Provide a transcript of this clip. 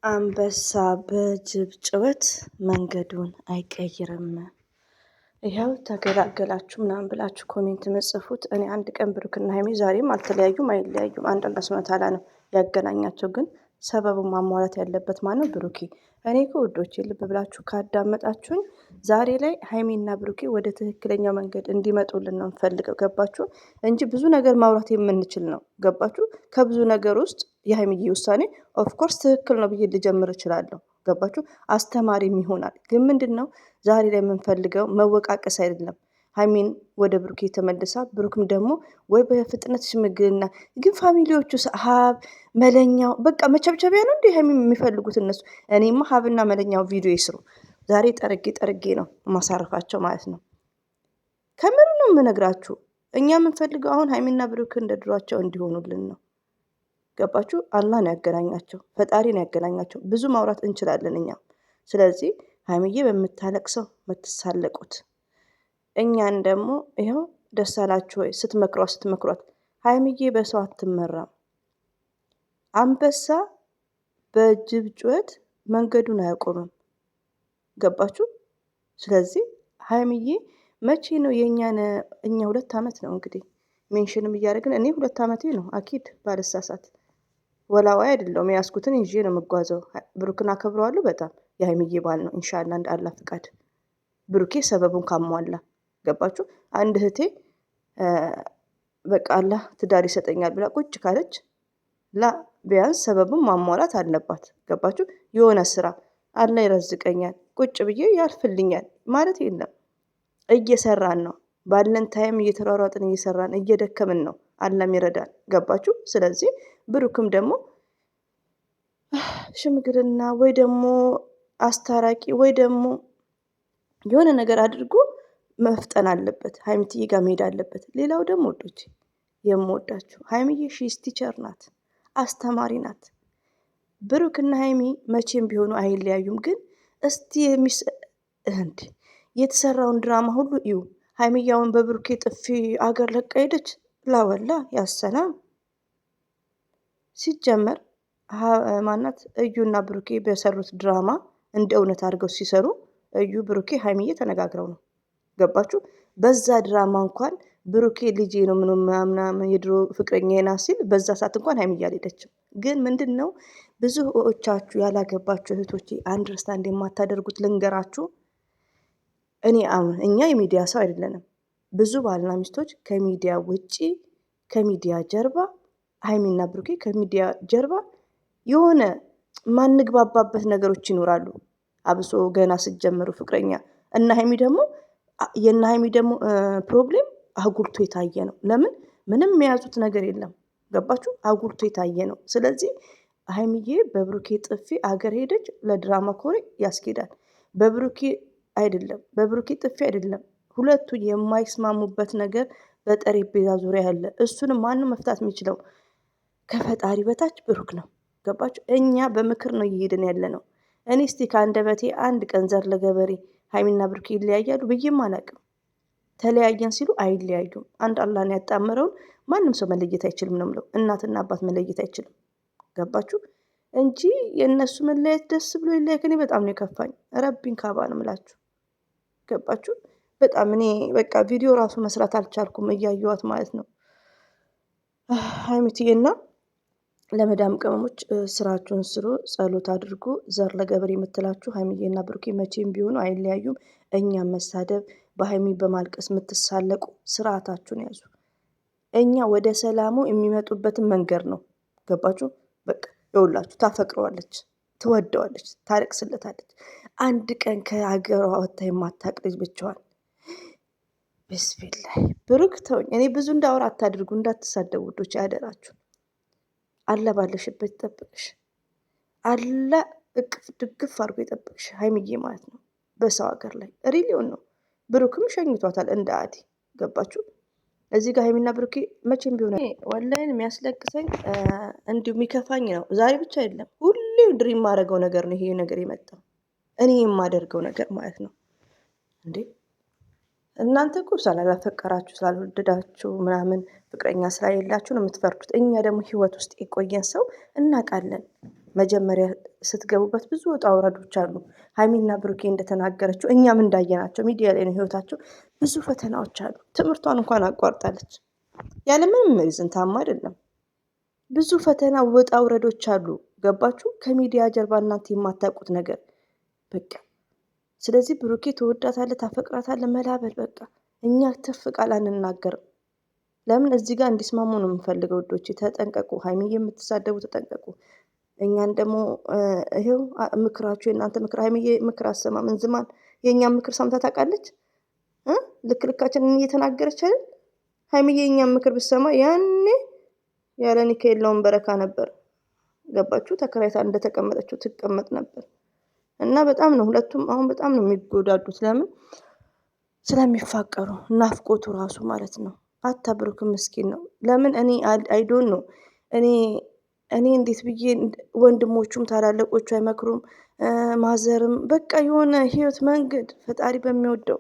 አንበሳ በጅብ ጭወት መንገዱን አይቀይርም። ይኸው ተገላገላችሁ ምናምን ብላችሁ ኮሜንት መጽፉት። እኔ አንድ ቀን ብሩክና ሀይሚ ዛሬም አልተለያዩም አይለያዩም። አንድ አላህ ሱብሃነሁ ወተዓላ ነው ያገናኛቸው። ግን ሰበቡን ማሟላት ያለበት ማነው? ብሩኬ። እኔ ከውዶቼ ልብ ብላችሁ ካዳመጣችሁኝ ዛሬ ላይ ሀይሚና ብሩኬ ወደ ትክክለኛው መንገድ እንዲመጡልን ነው እንፈልገው። ገባችሁ? እንጂ ብዙ ነገር ማውራት የምንችል ነው። ገባችሁ? ከብዙ ነገር ውስጥ የሀይሚዬ ውሳኔ ኦፍኮርስ ትክክል ነው ብዬ ልጀምር እችላለሁ። ገባችሁ? አስተማሪም ይሆናል። ግን ምንድን ነው ዛሬ ላይ የምንፈልገው መወቃቀስ አይደለም። ሀይሚን ወደ ብሩኬ ተመልሳ ብሩክም ደግሞ ወይ በፍጥነት ሽምግልና። ግን ፋሚሊዎቹ ሀብ መለኛው በቃ መቸብቸቢያ ነው እንዴ ሀይሚ የሚፈልጉት እነሱ? እኔማ ሀብና መለኛው ቪዲዮ ይስሩ። ዛሬ ጠርጌ ነው ማሳረፋቸው ማለት ነው። ከምር ነው የምነግራችሁ። እኛ የምንፈልገው አሁን ሀይሚና ብሩክ እንደ ድሯቸው እንዲሆኑልን ነው። ገባችሁ? አላህ ነው ያገናኛቸው፣ ፈጣሪ ነው ያገናኛቸው። ብዙ ማውራት እንችላለን እኛ። ስለዚህ ሀይሚዬ በምታለቅሰው የምትሳለቁት፣ እኛን ደግሞ ይኸው ደስ አላችሁ ወይ ስትመክሯት። ሀይሚዬ በሰው አትመራም። አንበሳ በጅብ ጩኸት መንገዱን አያቆምም። ገባችሁ? ስለዚህ ሀይሚዬ መቼ ነው እኛ 2 ዓመት ነው እንግዲህ ሜንሽንም እያደረግን እኔ 2 ዓመቴ ነው አኪድ ባልሳሳት። ወላዋይ አይደለሁም። የያዝኩትን ይዤ ነው የምጓዘው። ብሩክን አከብረዋለሁ በጣም። የሀይሚዬ ባል ነው ኢንሻላህ እንደ አላህ ፍቃድ። ብሩኬ ሰበቡን ካሟላ። ገባችሁ? አንድ እህቴ በቃ አላህ ትዳር ይሰጠኛል ብላ ቁጭ ካለች ቢያንስ ሰበቡን ማሟላት አለባት። ገባችሁ? የሆነ ስራ አላህ ይረዝቀኛል ቁጭ ብዬ ያልፍልኛል ማለት የለም። እየሰራን ነው ባለን ታይም እየተሯሯጥን እየሰራን እየደከምን ነው። አላህም ይረዳል። ገባችሁ? ስለዚህ ብሩክም ደግሞ ሽምግልና ወይ ደግሞ አስታራቂ ወይ ደግሞ የሆነ ነገር አድርጎ መፍጠን አለበት። ሀይሚትዬ ጋር መሄድ አለበት። ሌላው ደግሞ ወዶች የምወዳችሁ ሀይሚዬ ሺስ ቲቸር ናት፣ አስተማሪ ናት። ብሩክና ሀይሚ መቼም ቢሆኑ አይለያዩም። ግን እስቲ የተሰራውን ድራማ ሁሉ እዩ። ሀይሚያውን በብሩኬ ጥፊ አገር ለቃ ሄደች። ላወላ ያሰላም ሲጀመር ማናት እዩና ብሩኬ በሰሩት ድራማ እንደ እውነት አድርገው ሲሰሩ እዩ ብሩኬ ሀይሚዬ ተነጋግረው ነው። ገባችሁ? በዛ ድራማ እንኳን ብሩኬ ልጄ ነው ምናምን የድሮ ፍቅረኛ ና ሲል በዛ ሰዓት እንኳን ሀይሚዬ አልሄደችም። ግን ምንድን ነው ብዙዎቻችሁ ያላገባችሁ እህቶቼ አንደርስታንድ የማታደርጉት ልንገራችሁ። እኛ የሚዲያ ሰው አይደለንም። ብዙ ባልና ሚስቶች ከሚዲያ ውጪ ከሚዲያ ጀርባ ሀይሚና ብሩኬ ከሚዲያ ጀርባ የሆነ ማንግባባበት ነገሮች ይኖራሉ። አብሶ ገና ስትጀምሩ ፍቅረኛ እና ሀይሚ ደግሞ የና ሀይሚ ደግሞ ፕሮብሌም አጉልቶ የታየ ነው። ለምን ምንም የያዙት ነገር የለም። ገባችሁ? አጉልቶ የታየ ነው። ስለዚህ ሀይሚዬ በብሩኬ ጥፊ አገር ሄደች። ለድራማ ከሆነ ያስኬዳል። በብሩኬ ጥፊ አይደለም። ሁለቱ የማይስማሙበት ነገር በጠረጴዛ ዙሪያ ያለ፣ እሱንም ማንም መፍታት የሚችለው ከፈጣሪ በታች ብሩክ ነው። ገባችሁ? እኛ በምክር ነው እየሄድን ያለ ነው። እኔ እስቲ ከአንደበቴ አንድ ቀን ዘር ለገበሬ ሀይሚና ብሩኬ ይለያያሉ ብዬም አላቅም። ተለያየን ሲሉ አይለያዩም። አንድ አላህን ያጣመረውን ማንም ሰው መለየት አይችልም ነው የምለው። እናትና አባት መለየት አይችልም። ገባችሁ? እንጂ የእነሱ መለያየት ደስ ብሎ ይለያይ። እኔ በጣም ነው የከፋኝ። ረቢን ካባ ነው የምላችሁ። ገባችሁ? በጣም እኔ በቃ ቪዲዮ ራሱ መስራት አልቻልኩም እያየዋት ማለት ነው። ሀይሚትዬና ለመዳም ቅመሞች ስራችሁን ስሩ፣ ጸሎት አድርጉ። ዘር ለገበሬ የምትላችሁ ሀይሚዬና ብሩኬ መቼም ቢሆኑ አይለያዩም። እኛም መሳደብ በሀይሚ በማልቀስ የምትሳለቁ ስርዓታችሁን ያዙ። እኛ ወደ ሰላሙ የሚመጡበትን መንገድ ነው። ገባችሁ? በቃ ይኸውላችሁ፣ ታፈቅረዋለች፣ ትወደዋለች፣ ታለቅስለታለች። አንድ ቀን ከሀገሯ ወጥታ የማታቅ ልጅ ብቻዋን ብስሚላይ ብሩክ ተውኝ። እኔ ብዙ እንዳወራ አታድርጉ፣ እንዳትሳደቡ ውዶች፣ ያደራችሁ። አለ ባለሽበት ይጠብቅሽ። አለ እቅፍ ድግፍ አድርጎ ይጠብቅሽ ሀይሚዬ ማለት ነው። በሰው ሀገር ላይ ሪሊዮን ነው። ብሩክም ሸኝቷታል እንደ አዲ። ገባችሁ? እዚህ ጋር ሀይሚና ብሩኬ መቼም ቢሆን ወላይን የሚያስለቅሰኝ እንዲሁ የሚከፋኝ ነው። ዛሬ ብቻ አይደለም ሁሌም ድሪም የማደርገው ነገር ነው ይሄ ነገር የመጣው እኔ የማደርገው ነገር ማለት ነው። እንዴ እናንተ እኮ ስላላፈቀራችሁ ስላልወደዳችሁ ምናምን ፍቅረኛ ስላሌላችሁ ነው የምትፈርዱት። እኛ ደግሞ ህይወት ውስጥ የቆየን ሰው እናውቃለን። መጀመሪያ ስትገቡበት ብዙ ውጣ ውረዶች አሉ። ሀይሚና ብሩኬ እንደተናገረችው እኛም እንዳየናቸው ሚዲያ ላይ ነው ህይወታቸው ብዙ ፈተናዎች አሉ። ትምህርቷን እንኳን አቋርጣለች ያለምንም ሪዝን ታማ አይደለም። ብዙ ፈተና ውጣ ውረዶች አሉ። ገባችሁ? ከሚዲያ ጀርባ እናንተ የማታውቁት ነገር በቃ። ስለዚህ ብሩኬ ትወዳታለህ፣ ታፈቅራታለህ መላበል በቃ። እኛ ትፍ ቃል አንናገርም። ለምን እዚህ ጋር እንዲስማሙ ነው የምፈልገው። ውዶቼ ተጠንቀቁ። ሀይሚዬ የምትሳደቡ ተጠንቀቁ። እኛን ደግሞ ይሄው ምክራችሁ የእናንተ ምክር። ሀይሚዬ ምክር አሰማም እንዝማን። የእኛም ምክር ሰምታ ታውቃለች። ልክ ልካችንን እየተናገረች አይደል? ሀይሚዬ የእኛም ምክር ብትሰማ ያኔ ያለ ኒካ የለውም በረካ ነበር። ገባችሁ? ተከራይታ እንደተቀመጠችው ትቀመጥ ነበር። እና በጣም ነው ሁለቱም አሁን በጣም ነው የሚጎዳዱት። ለምን? ስለሚፋቀሩ ናፍቆቱ ራሱ ማለት ነው። አታብሩክ ምስኪን ነው። ለምን? እኔ አይዶን ነው እኔ እንዴት ብዬ ወንድሞቹም ታላለቆቹ አይመክሩም። ማዘርም በቃ የሆነ ህይወት መንገድ ፈጣሪ በሚወደው